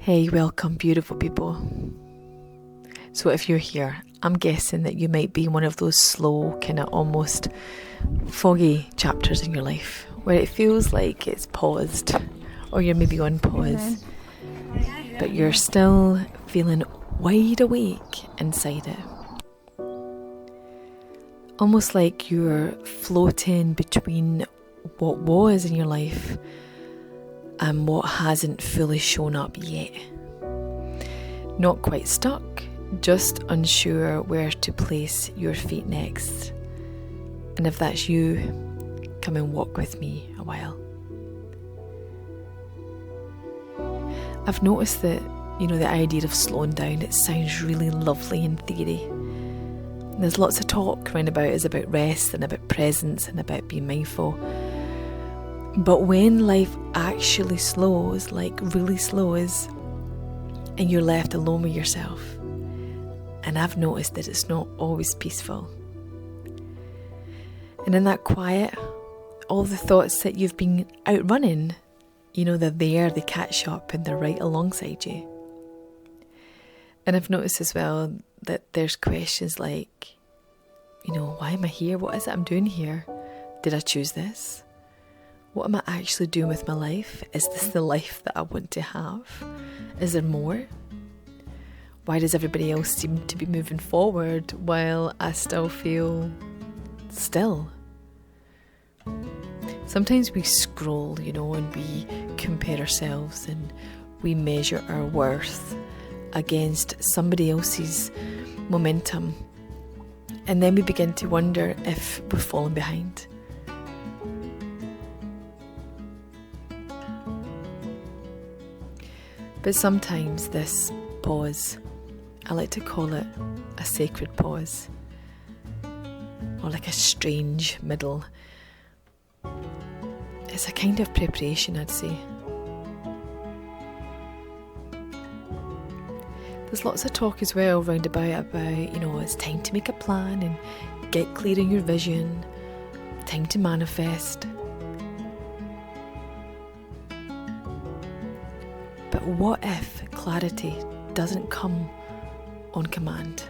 Hey, welcome, beautiful people. So if you're here, I'm guessing that you might be in one of those slow, kind of almost foggy chapters in your life where it feels like it's paused, or you're maybe on pause, but you're still feeling wide awake inside it. Almost like you're floating between what was in your life and what hasn't fully shown up yet. Not quite stuck, just unsure where to place your feet next. And if that's you, come and walk with me a while. I've noticed that, the idea of slowing down, it sounds really lovely in theory. And there's lots of talk around about rest and about presence and about being mindful. But when life actually slows, like really slows, and you're left alone with yourself, and I've noticed that it's not always peaceful. And in that quiet, all the thoughts that you've been outrunning, they're there, they catch up, and they're right alongside you. And I've noticed as well that there's questions like, why am I here? What is it I'm doing here? Did I choose this? What am I actually doing with my life? Is this the life that I want to have? Is there more? Why does everybody else seem to be moving forward while I still feel still? Sometimes we scroll, and we compare ourselves and we measure our worth against somebody else's momentum. And then we begin to wonder if we're falling behind. But sometimes this pause, I like to call it a sacred pause, or like a strange middle. It's a kind of preparation, I'd say. There's lots of talk as well round about, it's time to make a plan and get clear on your vision, time to manifest. But what if clarity doesn't come on command?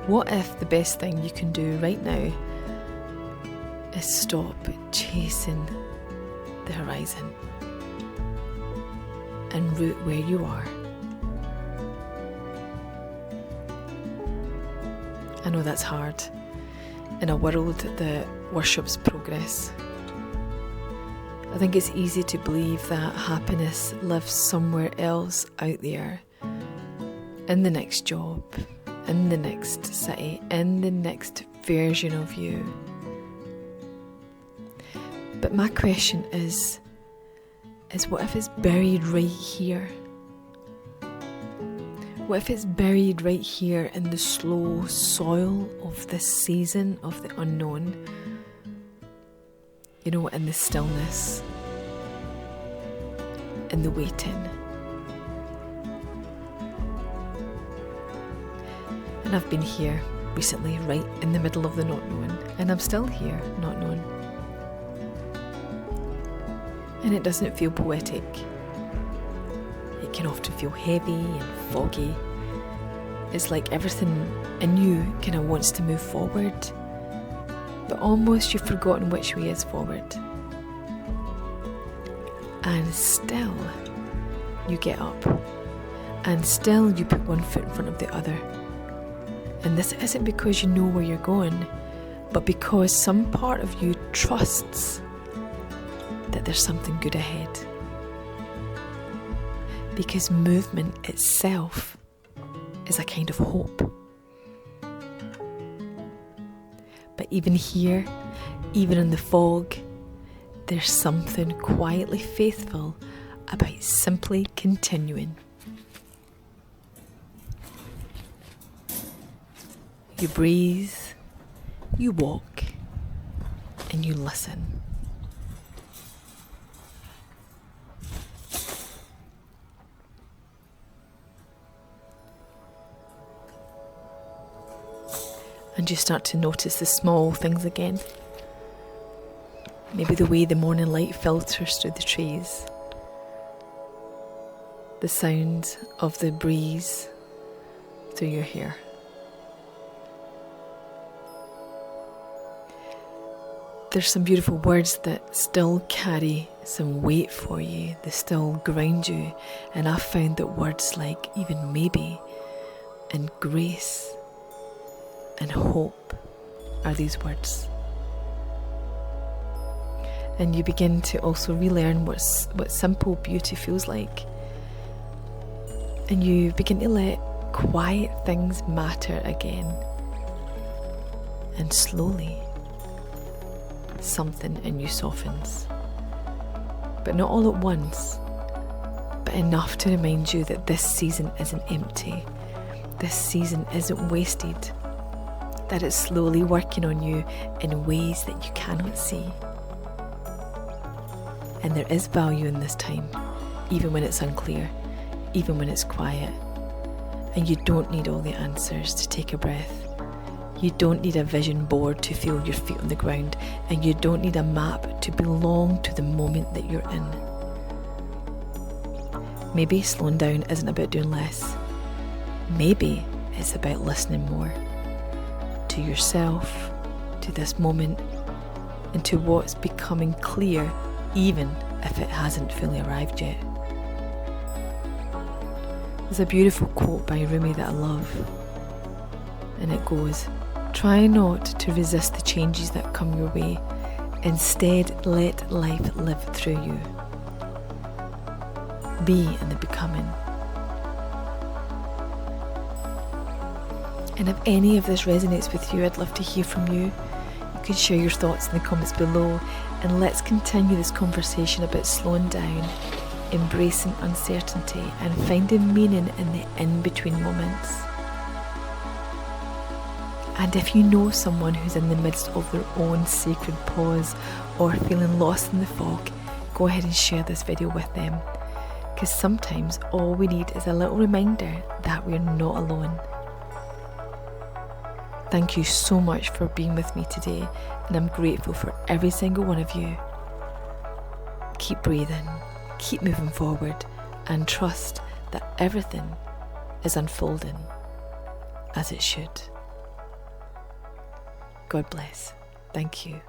What if the best thing you can do right now is stop chasing the horizon and root where you are? I know that's hard in a world that worships progress. I think it's easy to believe that happiness lives somewhere else out there, in the next job, in the next city, in the next version of you. But my question is what if it's buried right here? What if it's buried right here in the slow soil of this season of the unknown? In the stillness, in the waiting. And I've been here recently, right in the middle of the not known, and I'm still here, not known. And it doesn't feel poetic. It can often feel heavy and foggy. It's like everything in you kind of wants to move forward, but almost you've forgotten which way is forward. And still you get up, and still you put one foot in front of the other. And this isn't because you know where you're going, but because some part of you trusts that there's something good ahead. Because movement itself is a kind of hope. But even here, even in the fog, there's something quietly faithful about simply continuing. You breathe, you walk, and you listen. And you start to notice the small things again. Maybe the way the morning light filters through the trees, the sound of the breeze through your hair. There's some beautiful words that still carry some weight for you. They still ground you. And I've found that words like even maybe and grace and hope are these words. And you begin to also relearn what simple beauty feels like. And you begin to let quiet things matter again. And slowly, something in you softens. But not all at once, but enough to remind you that this season isn't empty. This season isn't wasted. That it's slowly working on you in ways that you cannot see. And there is value in this time, even when it's unclear, even when it's quiet. And you don't need all the answers to take a breath. You don't need a vision board to feel your feet on the ground, and you don't need a map to belong to the moment that you're in. Maybe slowing down isn't about doing less. Maybe it's about listening more to yourself, to this moment, and to what's becoming clear, even if it hasn't fully arrived yet. There's a beautiful quote by Rumi that I love, and it goes, "Try not to resist the changes that come your way. Instead, let life live through you. Be in the becoming." And if any of this resonates with you, I'd love to hear from you. You can share your thoughts in the comments below, and let's continue this conversation about slowing down, embracing uncertainty, and finding meaning in the in-between moments. And if you know someone who's in the midst of their own sacred pause or feeling lost in the fog, go ahead and share this video with them. Because sometimes all we need is a little reminder that we're not alone. Thank you so much for being with me today, and I'm grateful for every single one of you. Keep breathing, keep moving forward, and trust that everything is unfolding as it should. God bless. Thank you.